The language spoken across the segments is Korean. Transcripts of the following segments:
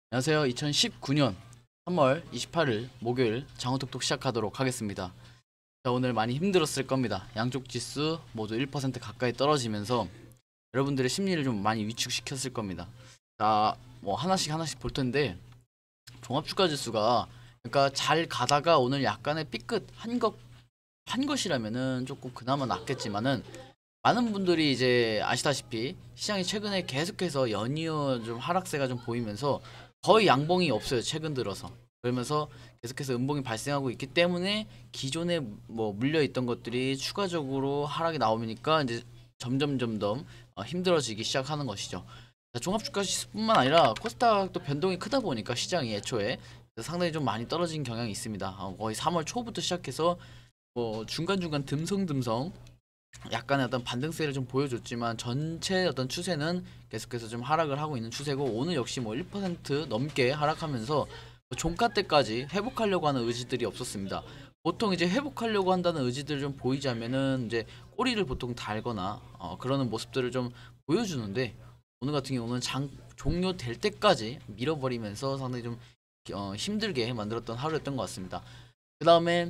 안녕하세요. 2019년 3월 28일 목요일 장어톡톡 시작하도록 하겠습니다. 자, 오늘 많이 힘들었을 겁니다. 양쪽 지수 모두 1% 가까이 떨어지면서 여러분들의 심리를 좀 많이 위축시켰을 겁니다. 자, 뭐 하나씩 볼 텐데 종합주가 지수가 그러니까 잘 가다가 오늘 약간의 삐끗 한 것이라면은 조금 그나마 낫겠지만은 많은 분들이 이제 아시다시피 시장이 최근에 계속해서 연이어 좀 하락세가 좀 보이면서 거의 양봉이 없어요, 최근 들어서. 그러면서 계속해서 음봉이 발생하고 있기 때문에 기존에 뭐 물려있던 것들이 추가적으로 하락이 나오니까 이제 점점 힘들어지기 시작하는 것이죠. 종합주가 지수뿐만 아니라 코스닥도 변동이 크다 보니까 시장이 애초에 상당히 좀 많이 떨어진 경향이 있습니다. 거의 3월 초부터 시작해서 뭐 중간중간 듬성듬성 약간의 어떤 반등세를 좀 보여줬지만 전체 어떤 추세는 계속해서 좀 하락을 하고 있는 추세고, 오늘 역시 뭐 1% 넘게 하락하면서 뭐 종가 때까지 회복하려고 하는 의지들이 없었습니다. 보통 이제 회복하려고 한다는 의지들을 좀 보이자면은 이제 꼬리를 보통 달거나 그러는 모습들을 좀 보여주는데, 오늘 같은 경우는 장 종료될 때까지 밀어버리면서 상당히 좀 힘들게 만들었던 하루였던 것 같습니다. 그 다음에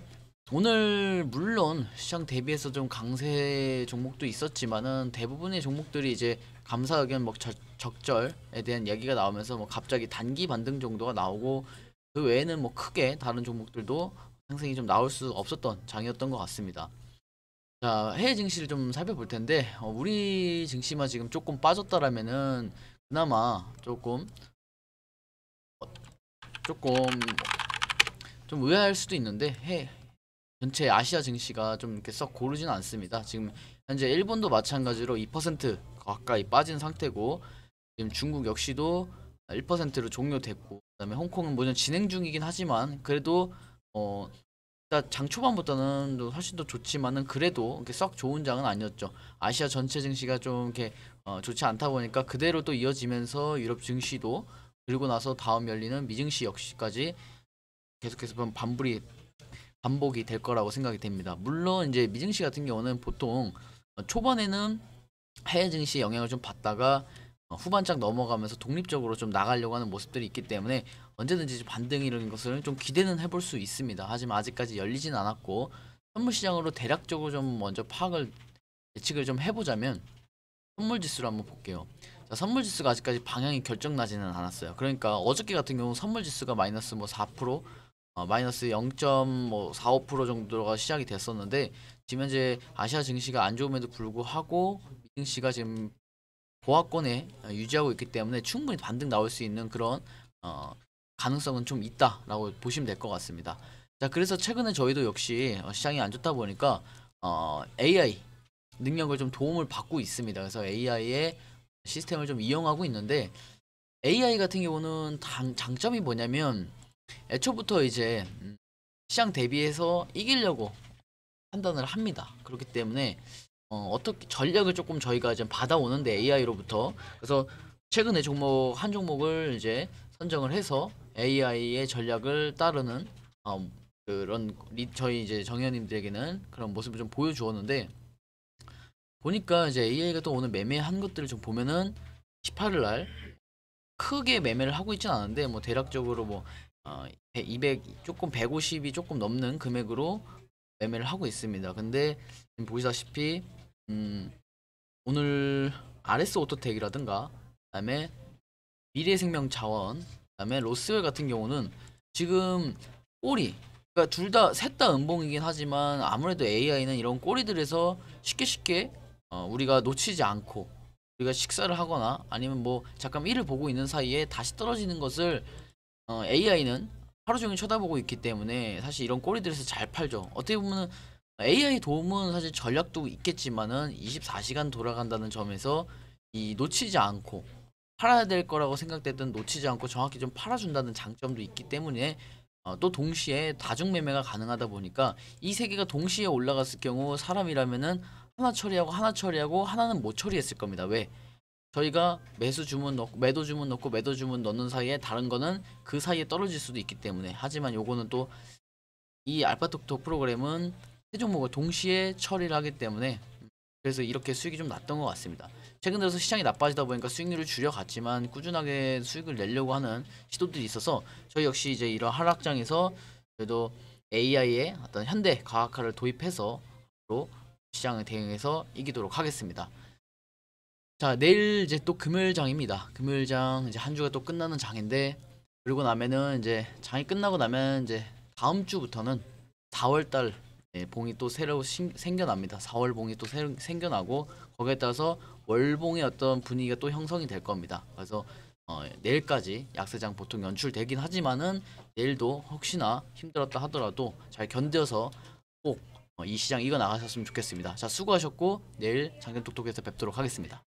오늘 물론 시장 대비해서 좀 강세 종목도 있었지만은 대부분의 종목들이 이제 감사 의견 뭐 적절에 대한 얘기가 나오면서 뭐 갑자기 단기 반등 정도가 나오고, 그 외에는 뭐 크게 다른 종목들도 상승이 좀 나올 수 없었던 장이었던 것 같습니다. 자, 해외 증시를 좀 살펴볼 텐데 우리 증시만 지금 조금 빠졌다라면은 그나마 조금 좀 의아할 수도 있는데, 전체 아시아 증시가 좀 이렇게 썩 고르지는 않습니다. 지금 현재 일본도 마찬가지로 2% 가까이 빠진 상태고, 지금 중국 역시도 1%로 종료됐고, 그다음에 홍콩은 물론 진행 중이긴 하지만 그래도 일단 장 초반보다는 훨씬 더 좋지만은 그래도 이렇게 썩 좋은 장은 아니었죠. 아시아 전체 증시가 좀 이렇게 좋지 않다 보니까 그대로 또 이어지면서 유럽 증시도, 그리고 나서 다음 열리는 미증시 역시까지 계속해서 반복이 될 거라고 생각이 됩니다. 물론 이제 미증시 같은 경우는 보통 초반에는 해외 증시 영향을 좀 받다가 후반작 넘어가면서 독립적으로 좀 나가려고 하는 모습들이 있기 때문에 언제든지 반등이라는 것을 좀 기대는 해볼 수 있습니다. 하지만 아직까지 열리진 않았고, 선물 시장으로 대략적으로 좀 먼저 예측을 좀 해보자면 선물 지수를 한번 볼게요. 자, 선물 지수가 아직까지 방향이 결정나지는 않았어요. 그러니까 어저께 같은 경우 선물 지수가 마이너스 뭐 4%, 마이너스 0.45% 정도가 시작이 됐었는데, 지금 현재 아시아 증시가 안 좋음에도 불구하고 미증시가 지금 보합권에 유지하고 있기 때문에 충분히 반등 나올 수 있는 그런 어, 가능성은 좀 있다라고 보시면 될 것 같습니다. 자, 그래서 최근에 저희도 역시 시장이 안 좋다 보니까 AI 능력을 좀 도움을 받고 있습니다. 그래서 AI의 시스템을 좀 이용하고 있는데, AI 같은 경우는 장점이 뭐냐면 애초부터 이제 시장 대비해서 이기려고 판단을 합니다. 그렇기 때문에 어떻게 전략을 조금 저희가 좀 받아오는데 AI로부터, 그래서 최근에 한 종목을 이제 선정을 해서 AI의 전략을 따르는 그런 저희 이제 정현님들에게는 그런 모습을 좀 보여주었는데, 보니까 이제 AI가 또 오늘 매매한 것들을 좀 보면은 18일 날 크게 매매를 하고 있진 않은데 뭐 대략적으로 뭐 200 조금 150이 조금 넘는 금액으로 매매를 하고 있습니다. 근데 지금 보시다시피 오늘 RS 오토텍이라든가 그다음에 미래생명자원, 그다음에 로스웰 같은 경우는 지금 꼬리, 그러니까 셋 다 음봉이긴 하지만 아무래도 AI는 이런 꼬리들에서 쉽게 우리가 놓치지 않고 우리가 식사를 하거나 아니면 뭐 잠깐 일을 보고 있는 사이에 다시 떨어지는 것을 AI는 하루 종일 쳐다보고 있기 때문에 사실 이런 꼬리들에서 잘 팔죠. 어떻게 보면은 AI 도움은 사실 전략도 있겠지만은 24시간 돌아간다는 점에서 이 놓치지 않고 팔아야 될 거라고 생각되던 놓치지 않고 정확히 좀 팔아준다는 장점도 있기 때문에 또 동시에 다중 매매가 가능하다 보니까 이 세 개가 동시에 올라갔을 경우 사람이라면은 하나 처리하고 하나는 못 처리했을 겁니다. 왜? 저희가 매도 주문 넣고 매도 주문 넣는 사이에 다른 거는 그 사이에 떨어질 수도 있기 때문에. 하지만 요거는 또 이 알파톡톡 프로그램은 세 종목을 동시에 처리를 하기 때문에 그래서 이렇게 수익이 좀 났던 것 같습니다. 최근 들어서 시장이 나빠지다 보니까 수익률을 줄여갔지만 꾸준하게 수익을 내려고 하는 시도들이 있어서 저희 역시 이제 이런 하락장에서 그래도 AI의 어떤 현대 과학화를 도입해서 또 시장을 대응해서 이기도록 하겠습니다. 자, 내일 이제 또 금요일장입니다. 금요일장 이제 한 주가 또 끝나는 장인데, 그리고 나면은 이제 장이 끝나고 나면 이제 다음 주부터는 4월달 봉이 또 새로 생겨납니다. 4월 봉이 또 새로 생겨나고 거기에 따라서 월봉의 어떤 분위기가 또 형성이 될 겁니다. 그래서 내일까지 약세장 보통 연출되긴 하지만은 내일도 혹시나 힘들었다 하더라도 잘 견뎌서 꼭 이 시장 이겨 나가셨으면 좋겠습니다. 자, 수고하셨고 내일 장견톡톡에서 뵙도록 하겠습니다.